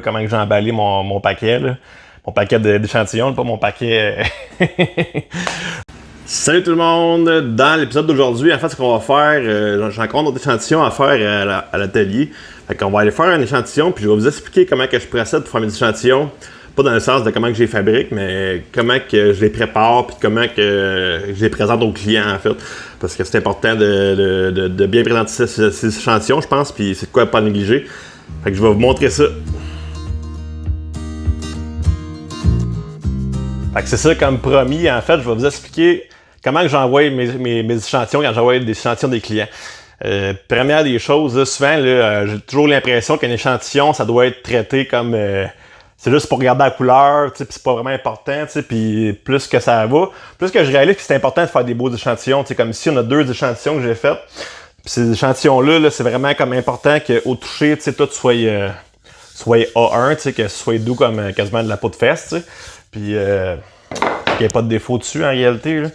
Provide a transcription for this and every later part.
comment j'ai emballé mon paquet, là. Mon paquet d'échantillons, pas mon paquet... Salut tout le monde! Dans l'épisode d'aujourd'hui, en fait, ce qu'on va faire, j'ai encore d'autres échantillons à faire à l'atelier. Fait qu'on va aller faire un échantillon, puis je vais vous expliquer comment que je procède pour faire mes échantillons. Pas dans le sens de comment que je les fabrique, mais comment que je les prépare, puis comment que je les présente aux clients, en fait. Parce que c'est important de bien présenter ces échantillons, je pense, puis c'est de quoi pas négliger. Fait que je vais vous montrer ça. Fait que c'est ça, comme promis, en fait, je vais vous expliquer comment que j'envoie mes échantillons quand j'envoie des échantillons des clients. Première des choses, là, souvent, j'ai toujours l'impression qu'un échantillon, ça doit être traité comme... c'est juste pour regarder la couleur, puis c'est pas vraiment important, puis plus que ça va, plus que je réalise que c'est important de faire des beaux échantillons, comme ici, on a 2 échantillons que j'ai faits. Puis ces échantillons-là, c'est vraiment comme important qu'au toucher, tout soit A1, que ce soit doux comme quasiment de la peau de fesse, puis qu'il n'y ait pas de défaut dessus en réalité, là.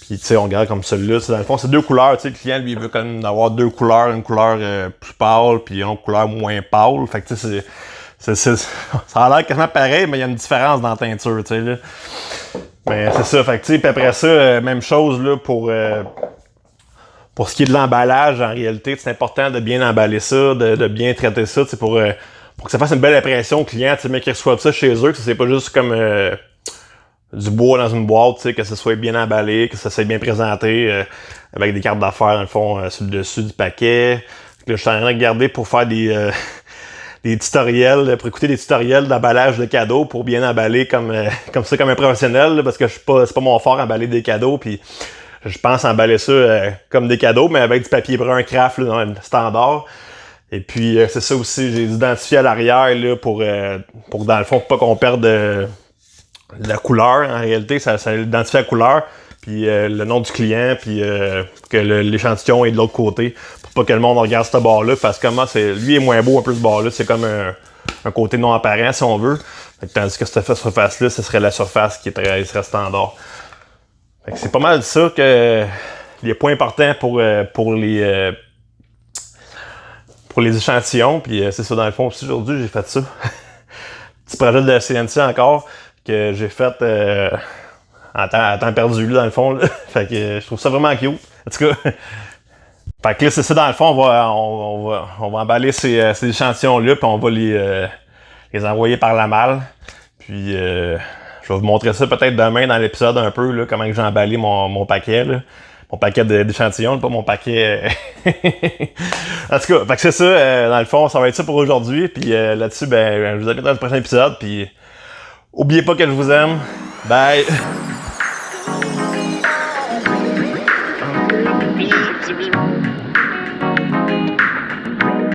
Puis, on regarde comme celui-là. Dans le fond, c'est 2 couleurs. Le client, lui, il veut quand même avoir 2 couleurs. Une couleur plus pâle, puis une couleur moins pâle. Fait que, ça a l'air quasiment pareil, mais il y a une différence dans la teinture, là. Mais c'est ça. Fait que, puis après ça, même chose, là, pour ce qui est de l'emballage, en réalité, c'est important de bien emballer ça, de bien traiter ça, pour que ça fasse une belle impression au client, mais qu'ils reçoivent ça chez eux, que c'est pas juste comme... du bois dans une boîte, que ça soit bien emballé, que ça soit bien présenté, avec des cartes d'affaires, dans le fond, sur le dessus du paquet. Là, je suis en train de regarder pour faire des tutoriels, pour écouter des tutoriels d'emballage de cadeaux, pour bien emballer comme ça, comme un professionnel, là, parce que c'est pas mon fort emballer des cadeaux, puis je pense emballer ça comme des cadeaux, mais avec du papier brun craft, là, standard. Et puis, c'est ça aussi, j'ai identifié à l'arrière, là, pour dans le fond, pas qu'on perde... la couleur, en réalité, ça identifie la couleur, puis le nom du client, puis que l'échantillon est de l'autre côté, pour pas que le monde regarde ce bord-là, parce que lui est moins beau un peu ce bord-là, c'est comme un côté non apparent, si on veut. Tandis que cette surface-là, ce serait la surface qui serait standard. Fait que c'est pas mal ça que les points importants pour les échantillons, puis c'est ça, dans le fond, aussi, aujourd'hui, j'ai fait ça. Petit projet de CNC encore, que j'ai fait en temps perdu, là, dans le fond. Là. Fait que je trouve ça vraiment cute. En tout cas, fait que là, c'est ça, dans le fond, on va emballer ces échantillons-là, puis on va les envoyer par la malle. Puis, je vais vous montrer ça peut-être demain dans l'épisode un peu, là, comment j'ai emballé mon paquet, là. Mon paquet d'échantillons, pas mon paquet... En tout cas, fait que c'est ça, dans le fond, ça va être ça pour aujourd'hui. Puis là-dessus, je vous invite dans le prochain épisode, puis... Oubliez pas que je vous aime. Bye!